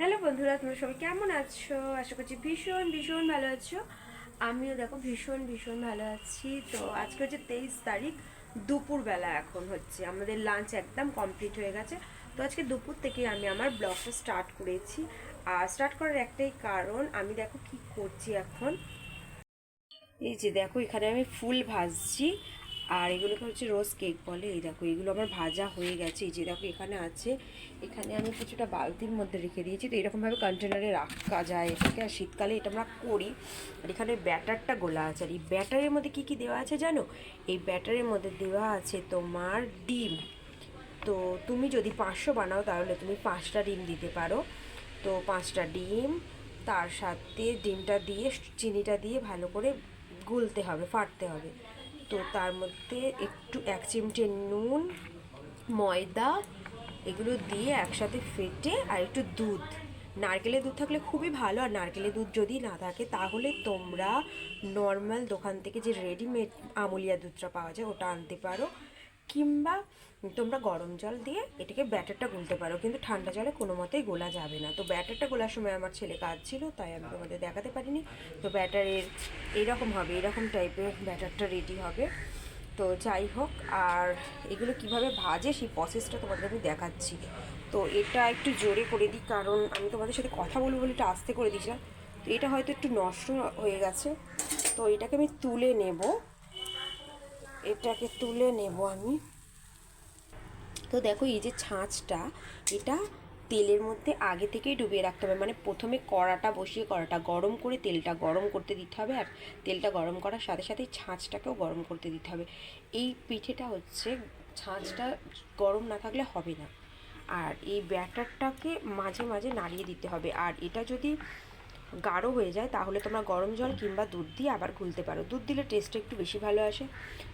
Hello বন্ধুরা, তোমরা সবাই কেমন আছো? আশা করছি ভীষণ ভীষণ ভালো আছো। আমিও দেখো ভীষণ ভীষণ ভালো আছি। তো আজকে হচ্ছে 23 তারিখ, দুপুরবেলা। এখন হচ্ছে আমাদের লাঞ্চ একদম কমপ্লিট হয়ে গেছে। তো আজকে দুপুর থেকে আমি আমার ব্লগটা স্টার্ট করেছি। আর স্টার্ট করার একটাই কারণ, আমি দেখো কি করছি এখন। এই যে দেখো, এখানে আমি ফুল ভাজছি। আর এগুলোকে হচ্ছে রোজ কেক বলে। এই দেখো, এগুলো আমার ভাজা হয়ে গেছে। এই যে দেখো, এখানে আছে। এখানে আমি কিছুটা বালতির মধ্যে রেখে দিয়েছি। তো এরকমভাবে কন্টেনারে রাখা যায় এটাকে। আর শীতকালে এটা আমরা করি। আর এখানে ব্যাটারটা গোলা আছে। আর এই ব্যাটারের মধ্যে কী কী দেওয়া আছে জানো? এই ব্যাটারের মধ্যে দেওয়া আছে তোমার ডিম। তো তুমি যদি 500 বানাও তাহলে তুমি 5টা ডিম দিতে পারো। তো 5টা ডিম, তার সাথে ডিমটা দিয়ে চিনিটা দিয়ে ভালো করে গুলতে হবে, ফাটতে হবে। তো তার মধ্যে একটু 1 চিমটে নুন, ময়দা, এগুলো দিয়ে একসাথে ফেটে, আর একটু দুধ, নারকেলের দুধ থাকলে খুবই ভালো। আর নারকেলের দুধ যদি না থাকে তাহলে তোমরা নর্মাল দোকান থেকে যে রেডিমেড আমুলিয়া দুধটা পাওয়া যায় ওটা আনতে পারো। কিংবা তোমরা গরম জল দিয়ে এটাকে ব্যাটারটা গুলতে পারো, কিন্তু ঠান্ডা জলে কোনো মতেই গোলা যাবে না। তো ব্যাটারটা গোলার সময় আমার ছেলে কাজ ছিল, তাই আমি তোমাদের দেখাতে পারিনি। তো ব্যাটারের এইরকম হবে, এরকম টাইপের ব্যাটারটা রেডি হবে। তো যাই হোক, আর এগুলো কিভাবে ভাজে সেই প্রসেসটা তোমাদের আমি দেখাচ্ছি। তো এটা একটু জোরে করে দিই, কারণ আমি তোমাদের সাথে কথা বলবো বলে একটু আস্তে করে দিয়েছিলাম। তো এটা হয়তো একটু নষ্ট হয়ে গেছে। তো এটাকে আমি তুলে নেব, এটাকে তুলে নেব আমি। তো দেখো, এই যে ছাঁচটা, এটা তেলের মধ্যে আগে থেকেই ডুবিয়ে রাখতে হবে। মানে প্রথমে কড়াটা বসিয়ে কড়াটা গরম করে তেলটা গরম করতে দিতে হবে। আর তেলটা গরম করার সাথে সাথেই ছাঁচটাকেও গরম করতে দিতে হবে। এই পিঠেটা হচ্ছে, ছাঁচটা গরম না থাকলে হবে না। আর এই ব্যাটারটাকে মাঝে মাঝে নাড়িয়ে দিতে হবে। আর এটা যদি গাঢ় হয়ে যায় তাহলে তোমরা গরম জল কিংবা দুধ দিয়ে আবার গুলতে পারো। দুধ দিলে টেস্টটা একটু বেশি ভালো আসে।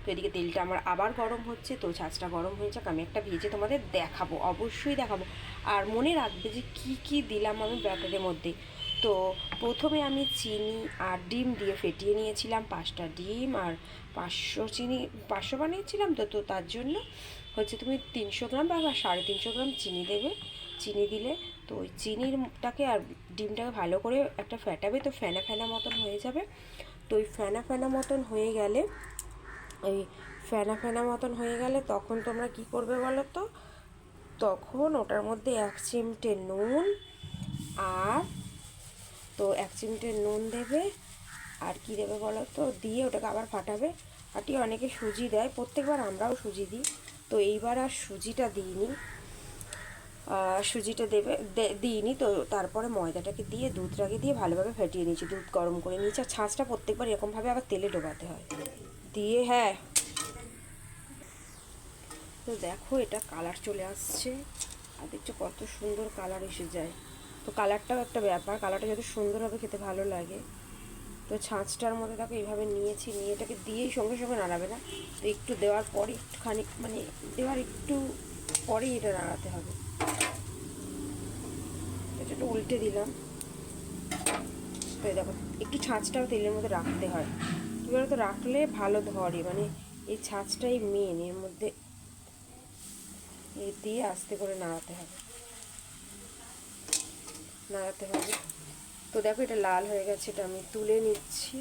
তো এদিকে তেলটা আমার আবার গরম হচ্ছে। তো ছাঁচটা গরম হয়ে যাক, আমি একটা ভেজে তোমাদের দেখাবো, অবশ্যই দেখাবো। আর মনে রাখবে যে কি কি দিলাম আমি ব্যাটারের মধ্যে। তো প্রথমে আমি চিনি আর ডিম দিয়ে ফেটিয়ে নিয়েছিলাম 5টা ডিম। আর 500 চিনি, 500 বানিয়েছিলাম। তো তো তার জন্য হচ্ছে তুমি 300 গ্রাম বা 350 গ্রাম চিনি দেবে। চিনি দিলে তো ওই চিনিরটাকে আর ডিমটাকে ভালো করে একটা ফ্যাটাবে। তো ফেনা ফেনা মতন হয়ে যাবে। তো ওই ফেনা ফেনা মতন হয়ে গেলে, ওই ফেনা ফেনা মতন হয়ে গেলে তখন তোমরা কি করবে বলো তো? তখন ওটার মধ্যে 1 চিমটে নুন, আর তো 1 চিমটে নুন দেবে। আর কি দেবে বলো তো? দিয়ে ওটাকে আবার ফাটাবে। ফাটিয়ে অনেকে সুজি দেয়, প্রত্যেকবার আমরাও সুজি দিই। তো এইবার আর সুজিটা দিইনি, সুজিটা দেবে দিইনি। তো তারপরে ময়দাটাকে দিয়ে দুধটাকে দিয়ে ভালোভাবে ফেটিয়ে নিয়েছি, দুধ গরম করে নিয়েছি। আর ছাঁচটা প্রত্যেকবার এরকমভাবে আবার তেলে ডোবাতে হয় দিয়ে। হ্যাঁ, তো দেখো এটা কালার চলে আসছে। আর দেখছো কত সুন্দর কালার এসে যায়। তো কালারটাও একটা ব্যাপার, কালারটা যত সুন্দর হবে খেতে ভালো লাগে। তো ছাঁচটার মধ্যে দেখো এইভাবে নিয়েছি, নিয়ে এটাকে দিয়েই সঙ্গে সঙ্গে নাড়াবে না। তো একটু দেওয়ার পরে একটুখানি, মানে দেওয়ার একটু পরেই এটা নাড়াতে হবে। এটা একটু উল্টে দিলাম। তো দেখো, একটু ছাঁচটাও তেলের মধ্যে রাখতে হয়। কী বলতো, রাখলে ভালো ধরে। মানে এই ছাঁচটাই মেন এর মধ্যে। এই দিয়ে আস্তে করে নাড়াতে হবে, নাড়াতে হবে। তো দেখো এটা লাল হয়ে গেছে, এটা আমি তুলে নিচ্ছি।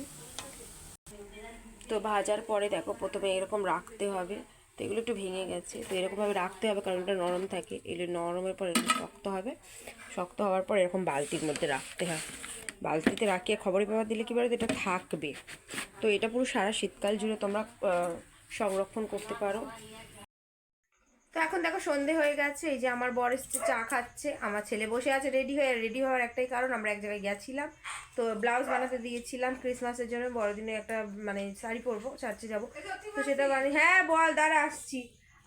তো ভাজার পরে দেখো, প্রথমে এরকম রাখতে হবে। তো এগুলো একটু ভেঙে গেছে, তো এরকমভাবে রাখতে হবে কারণ এটা নরম থাকে। এগুলো নরমের পর একটু শক্ত হবে। শক্ত হওয়ার পর এরকম বালতির মধ্যে রাখতে হয়। বালতিতে রাখিয়ে খবরের পেপার দিলে কী বলতো, এটা থাকবে। তো এটা পুরো সারা শীতকাল জুড়ে তোমরা সংরক্ষণ করতে পারো। তো এখন দেখো সন্ধে হয়ে গেছে। এই যে আমার বর এসছে, চা খাচ্ছে। আমার ছেলে বসে আছে রেডি হয়ে। রেডি হওয়ার একটাই কারণ, আমরা এক জায়গায় গেছিলাম। তো ব্লাউজ বানাতে দিয়েছিলাম ক্রিসমাসের জন্য, বড়দিনে একটা মানে শাড়ি পরবো, চার্চে যাবো। তো সেটা বানিয়ে, হ্যাঁ বল, দাঁড়া আসছি।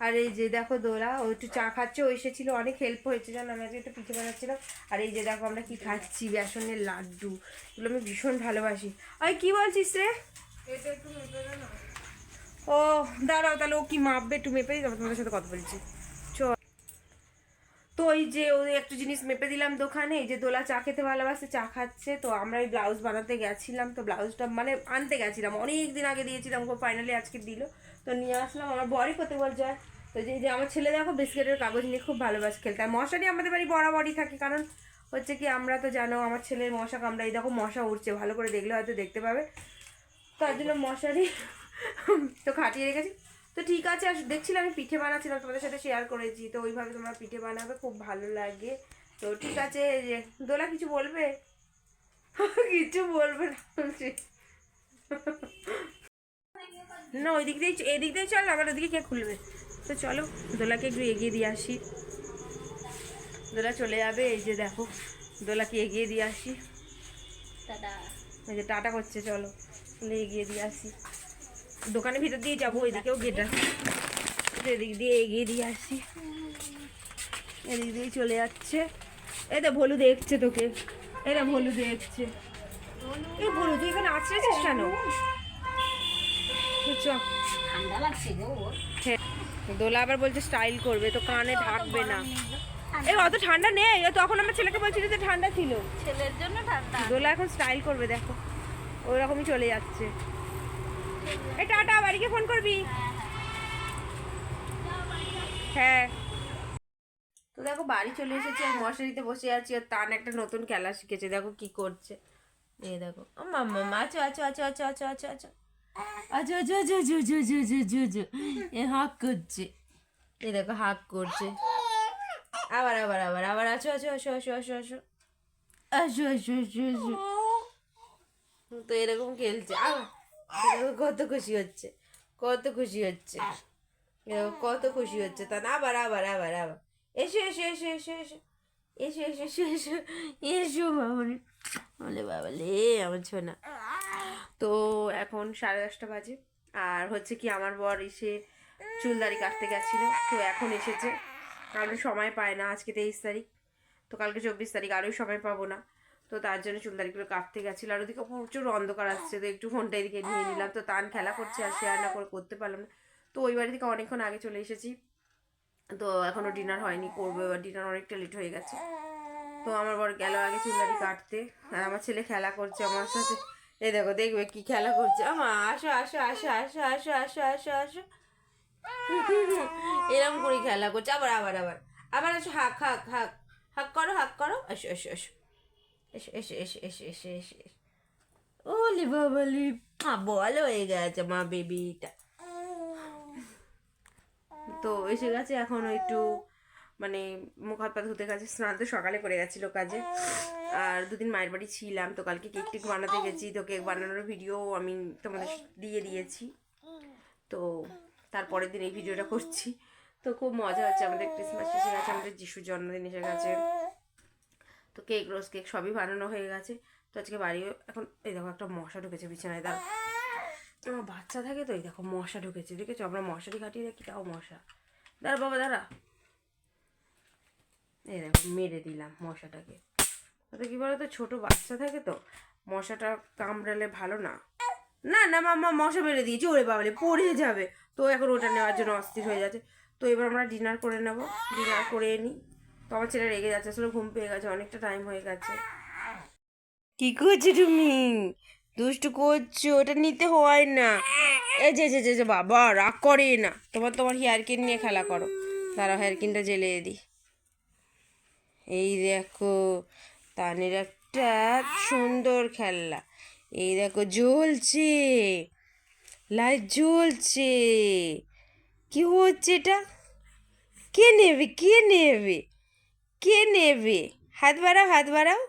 আর এই যে দেখো দোলা, ও একটু চা খাচ্ছে। ও এসেছিলো, অনেক হেল্প হয়েছে জানো। আমি আজকে একটু পিঠে বানাচ্ছিলাম। আর এই যে দেখো আমরা কি খাচ্ছি, বেসনের লাড্ডু। এগুলো আমি ভীষণ ভালোবাসি। ওই কি বলছিস রে? এটা একটু মেপে দে না। ও দাঁড়াও, তাহলে ও কি মাপবে, একটু মেপে দিই, তোমাদের সাথে কথা বলছি। তো ওই যে ওই একটা জিনিস মেপে দিলাম দোকানে। এই যে দোলা চা খেতে ভালোবাসে, চা খাচ্ছে। তো আমরা ওই ব্লাউজ বানাতে গেছিলাম। তো ব্লাউজটা মানে আনতে গেছিলাম, অনেক দিন আগে দিয়েছিলাম, ও ফাইনালি আজকে দিল। তো নিয়ে আসলাম। আমার বরই প্রত্যেকবার যায়। তো যে যে আমার ছেলে দেখো বিস্কিটের কাগজ নিয়ে খুব ভালোবাসে খেলতে। আর মশারি আমাদের বাড়ি বরাবরই থাকে, কারণ হচ্ছে কি আমরা তো জানো আমার ছেলের মশা কামড়া, এই দেখো মশা উঠছে, ভালো করে দেখলে হয়তো দেখতে পাবে, তার জন্য মশারি তো খাটিয়ে রেখেছি। তো ঠিক আছে, আর দেখছিলাম আমি পিঠে বানাচ্ছিলাম, তোমাদের সাথে শেয়ার করেছি, তো ওইভাবে তোমরা পিঠে বানাবে, খুব ভালো লাগে। তো ঠিক আছে, যে দোলা কিছু বলবে? কিছু বলবে না, ওই দিক দিয়ে এদিক দিয়ে চল, আবার ওদিকে কে খুলবে। তো চলো দোলাকে একটু এগিয়ে দিয়ে আসি, দোলা চলে যাবে। এই যে দেখো দোলাকে এগিয়ে দিয়ে আসি, এই যে টাটা করছে, চলো এগিয়ে দিয়ে আসি। দোকানের ভিতর দিয়ে যাবো, ওইদিকেও গেট আছে, এদিক দিয়ে এগিয়ে দিয়ে আসি, এদিক দিয়ে চলে যাচ্ছে। এই দে ভলু দেখছে তোকে, এই দে ভলু দেখছে। এই ভলু তুই এখানে আছড়েছিস কেন? ঠান্ডা লাগছে গো। হ্যাঁ, দোলা আবার বলছে স্টাইল করবে, তো কানে ঢাকবে না। এই অত ঠান্ডা নেই, তখন আমার ছেলেকে বলছিল যে ঠান্ডা ছিল, ছেলের জন্য ঠান্ডা। দোলা এখন স্টাইল করবে, দেখো ওই রকমই চলে যাচ্ছে। এই টাটা, বাড়িকে ফোন করবি। হ্যাঁ, তো দেখো বাড়ি চলে এসেছি, আর মশারিতে বসে আছি, আর তান একটা নতুন খেলা শিখেছে, দেখো কি করছে। এই দেখো মাম্মা আছো আছো আছো আছো আছো আছো আছো আচ্ছা আচ্ছা আচ্ছা আচ্ছা আচ্ছা আচ্ছা আচ্ছা আচ্ছা, এ হাঁক করছে, এই দেখো হাঁক করছে। আবার আবার আবার আবার আছো আছো আসো আসো আসো আসো আসো আসো আসো আসো। তো এরকম খেলছে, আবার কত খুশি হচ্ছে, কত খুশি হচ্ছে, কত খুশি হচ্ছে। তা না, আবার আবার আবার আবার এসো এসো এসো এসো এসো এসো এসো এসো এসো এসো বাবারে, বলে বাবালে আমার ছোনা। তো এখন 10:30 বাজে, আর হচ্ছে কি আমার বর এসে চুলদাড়ি কাটতে গেছিলো, তো এখন এসেছে, কারণ সময় পায় না। আজকে 23 তারিখ, তো কালকে 24 তারিখ, আরোই সময় পাবো না, তো তার জন্য চুলদাড়িগুলো কাটতে গেছিলো। আর ওদিকে প্রচুর অন্ধকার আসছে, তো একটু ফোনটা এদিকে নিয়ে নিলাম, তো তান খেলা করছে আর শেয়ার না করে করতে পারলাম না। তো ওই বাড়ি থেকে অনেকক্ষণ আগে চলে এসেছি, তো এখনও ডিনার হয়নি, করবো এবার, ডিনার অনেকটা লেট হয়ে গেছে। তো আমার বর গেল আগে চুলদাড়ি কাটতে, আর আমার ছেলে খেলা করছে আমার সাথে। এই দেখো, দেখবে কি খেলা করছে, আমা আসো আসো আসো আসো আসো আসো আসো আসো, এরকম করে খেলা করছে। আবার আবার আবার আবার আসো, হাক হাক হাক হাক করো, হাক করো, এসো এসো এসো এসো এসো এসো এসো এসো এসো এসো। ওলি বাবালি, বল হয়ে গেছে মা বেবিটা। তো এসে গেছে, এখন একটু মানে মুখ হাত পা ধুতে গেছে, স্নান তো সকালে করে গেছিলো কাজে। আর দুদিন মায়ের বাড়ি ছিলাম, তো কালকে কেক টেক বানাতে গেছি, তো কেক বানানোর ভিডিও আমি তোমাদের দিয়ে দিয়েছি। তো তারপরের দিন এই ভিডিওটা করছি, তো খুব মজা হচ্ছে। আমাদের ক্রিসমাস এসে গেছে, আমাদের যিশুর জন্মদিন এসে গেছে, তো কেক রোজ কেক সবই বানানো হয়ে গেছে। তো আজকে বাড়িও এখন, এই দেখো একটা মশা ঢুকেছে বিছানায়, দাঁড়া, আমার বাচ্চা থাকে তো, এই দেখো মশা ঢুকেছে, দেখেছো, আমরা মশারি কাটিয়ে রাখি তাও মশা। দাঁড়া বাবা দাঁড়া, এই দেখো মেরে দিলাম মশাটাকে। তো কি বলতো, ছোটো বাচ্চা থাকে তো, মশাটা কামড়ালে ভালো না। না না মাম্মা, মশা মেরে দিয়েছি, ওরে বাবালে পড়ে যাবে। তো এখন ওটা নেওয়ার জন্য অস্থির হয়ে যাচ্ছে। তো এবার আমরা ডিনার করে নেব, ডিনার করে নিই। তো আমার ছেলে রেগে যাচ্ছে, আসলে ঘুম পেয়ে গেছে, অনেকটা টাইম হয়ে গেছে। কি করছো তুমি? দুষ্টু করছো, ওটা নিতে হয় না। এই যে যে যে বাবা রাগ করে না, তোমার হেয়ারকিন নিয়ে খেলা করো, দাঁড়াও হেয়ারকিনটা জ্বেলে দিই। এই দেখো তানের একটা সুন্দর খেলনা, এই দেখো জ্বলছে, লাইট জ্বলছে। কি হচ্ছে এটা? কে নেবে, কে নেবে, কে নেবে? হাত বাড়াও, হাত বাড়াও।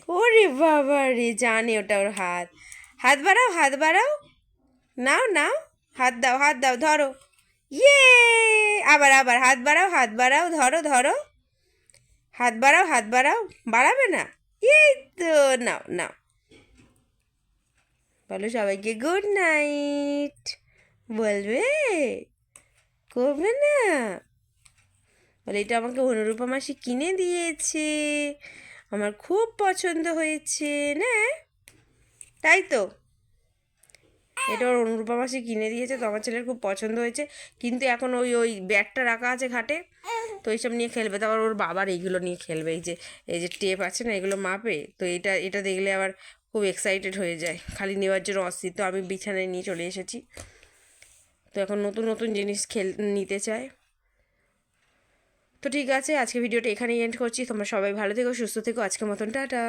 ওরে বাবা রে, জানে ওটা ওর হাত। হাত বাড়াও, হাত বাড়াও, নাও নাও, হাত দাও, হাত দাও, ধরো। ইয়ে, আবার আবার হাত বাড়াও, হাত বাড়াও, ধরো ধরো, হাত বাড়াও, হাত বাড়াও, বাড়াবে না? এই তো, নাও নাও, বলো সবাইকে গুড নাইট, বলবে? করবে না? বলে এটা আমাকে অনুরূপা মাসি কিনে দিয়েছে, আমার খুব পছন্দ হয়েছে না, তাই তো? এটা ওর অনুরূপা মাসি কিনে দিয়েছে, তো আমার ছেলের খুব পছন্দ হয়েছে। কিন্তু এখন ওই ওই ব্যাগটা রাখা আছে ঘাটে, তো এইসব নিয়ে খেলবে। তারপর ওর বাবার এইগুলো নিয়ে খেলবে, এই যে টেপ আছে না, এগুলো মাপে, তো এটা এটা দেখলে আবার খুব এক্সাইটেড হয়ে যায়, খালি নেওয়ার জন্য অস্থির। তো আমি বিছানায় নিয়ে চলে এসেছি, তো এখন নতুন নতুন জিনিস নিতে চায়। তো ঠিক আছে, আজকে ভিডিওটা এখানেই এন্ড করছি। তোমরা সবাই ভালো থেকো, সুস্থ থেকো। আজকের মতন টাটা।